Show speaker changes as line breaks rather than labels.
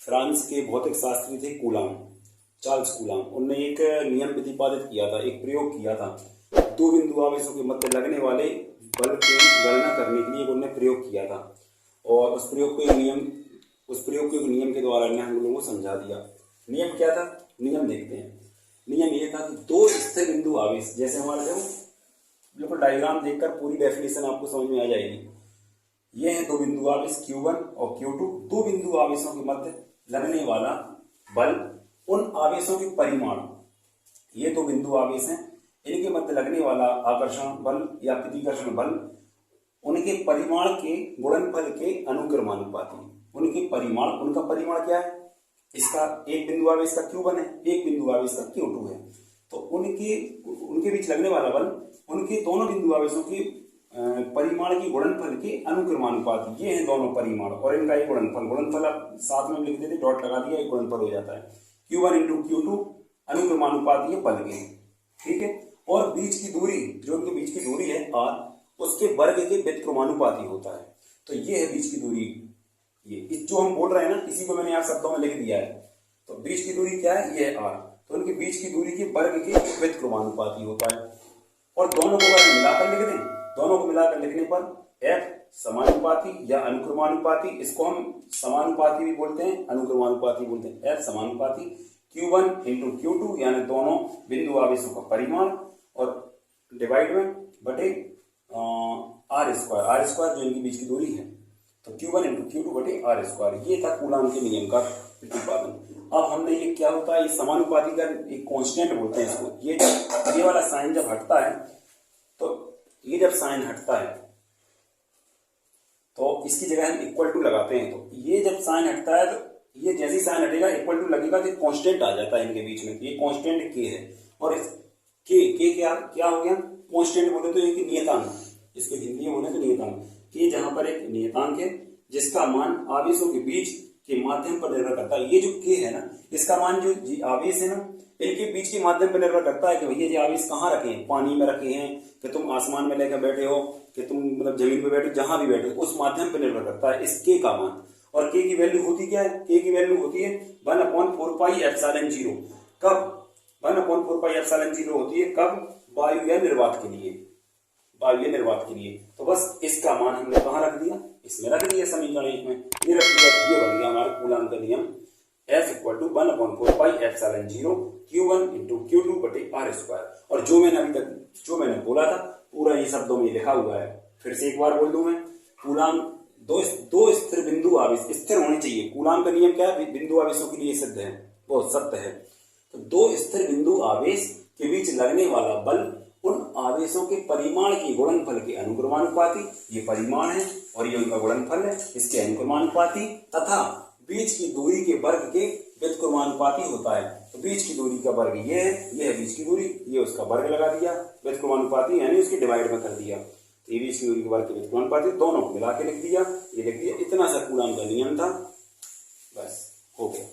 France के भौतिक शास्त्री थे कूलाम, चार्ल्स कूलाम। उनने एक नियम प्रतिपादित किया था, एक प्रयोग किया था। दो बिंदु आवेशों के मध्य लगने वाले बल की गणना करने के लिए उन्होंने प्रयोग किया था और उस प्रयोग को एक नियम के द्वारा ने हम लोगों को समझा दिया। नियम क्या था? नियम देखते हैं। नियम ये था कि दो स्थिर बिंदु आवेश, जैसे हमारे देखो बिल्कुल डायग्राम देखकर पूरी डेफिनेशन आपको समझ में आ जाएगी। ये है दो बिंदु आवेश Q1 और Q2। दो बिंदु आवेशों के मध्य लगने वाला बल, उन आवेशों के परिमाण, ये दो बिंदु आवेश हैं, इनके मध्य लगने वाला आकर्षण बल या प्रतिकर्षण बल, उनके परिमाण के गुणनफल के अनुक्रमानुपाती। उनका परिमाण क्या है? इसका एक बिंदु आवेश का Q1 है, एक बिंदु आवेश का Q2 है। तो उनके बीच लगने वाला बल उनके दोनों बिंदु आवेशों के परिमाण की गुणनफल के अनुक्रमानुपाती। ये हैं दोनों परिमाण और इनका एक गुणनफल आप साथ में लिख देते, डॉट लगा दिया, एक गुणनफल हो जाता है। Q1 इंटू Q2 अनुक्रमानुपाती है बल के, ठीक है। और बीच की दूरी, जो उनके बीच की दूरी है R, उसके वर्ग के व्युत्क्रमानुपाती होता है। तो ये है बीच की दूरी। ये जो हम बोल रहे हैं ना, इसी को मैंने यहाँ शब्दों में लिख दिया है। तो बीच की दूरी क्या है? ये है R। तो उनके बीच की दूरी के वर्ग के व्युत्क्रमानुपाती होता है। और दोनों को अगर मिलाकर लिख दें, दोनों को मिलाकर लिखने पर F समानुपाती या अनुक्रमानुपाती, इसको हम समानुपाती भी बोलते हैं, अनुक्रमानुपाती बोलते हैं। F समानुपाती Q1 इंटू Q2 यानी दोनों बिंदु आवेशों का परिमाण और डिवाइड में बटे R स्क्वायर जो इनके बीच की दूरी है। तो Q1 इंटू Q2 बटे R स्क्वायर। ये था कूलाम के नियम का प्रतिपादन। अब हमने ये क्या होता है, ये समानुपाती का एक कांस्टेंट बोलते हैं इसको। ये वाला साइन जब हटता है, तो ये जब साइन हटता है तो इसकी जगह हम इक्वल टू लगाते हैं। तो ये जब साइन हटता है, तो ये जैसे ही साइन हटेगा इक्वल टू लगेगा तो कांस्टेंट आ जाता है इनके बीच में। ये कांस्टेंट के है और इस के क्या हो गया? कांस्टेंट बोले तो एक नियतांक, इसको हिंदी में बोले तो नियतांक। के जहां पर एक नियतांक है जिसका मान आवेशों के बीच के माध्यम पर निर्भर करता है। ये जो के है ना, इसका मान जो आवेश है ना, इनके बीच के माध्यम पर निर्भर करता है कि भैया ये आवेश कहाँ रखे हैं, पानी में रखे हैं कि तुम आसमान में लेकर बैठे हो, कि तुम मतलब जमीन पे बैठे, जहां भी बैठे हो, उस माध्यम पर निर्भर करता है इस के का मान। और के की वैल्यू होती क्या है? के की वैल्यू होती है 1/4πε0। कब 1/4πε0 होती है? कब? वायु या निर्वात के लिए, के लिए। तो बस इसका मान हमने कहाँ रख दिया? इसमें रख दिया समीकरण 1 में। ये रख दिया, ये बन गया हमारे कूलाम का नियम। F = 1/4πε0 Q1 इंटू Q2 बटे R स्क्वायर। और जो मैंने बोला था पूरा ये शब्दों में लिखा हुआ है। फिर से एक बार बोल दूं मैं, कूलाम दो स्थिर बिंदु आवेश स्थिर होने चाहिए। कूलाम का नियम क्या है? बिंदु आवेशों के लिए सिद्ध है, बहुत सत्य है। तो दो स्थिर बिंदु आवेश के बीच लगने वाला बल उन आवेशों के परिमाण के गुणनफल के अनुक्रमानुपाती, ये परिमाण है और ये उनका गुणनफल है, इसके अनुक्रमानुपाती, तथा बीच की दूरी के वर्ग के व्युत्क्रमानुपाती होता है। तो बीच की दूरी का वर्ग ये है बीच की दूरी, ये उसका वर्ग लगा दिया, व्युत्क्रमानुपाती यानी उसके डिवाइड में कर दिया। तो ये बीच की दूरी के वर्ग के व्युत्क्रमानुपाती, दोनों को मिला के लिख दिया। ये लिख दिया, इतना सा कूलाम का नियम था, बस हो गया।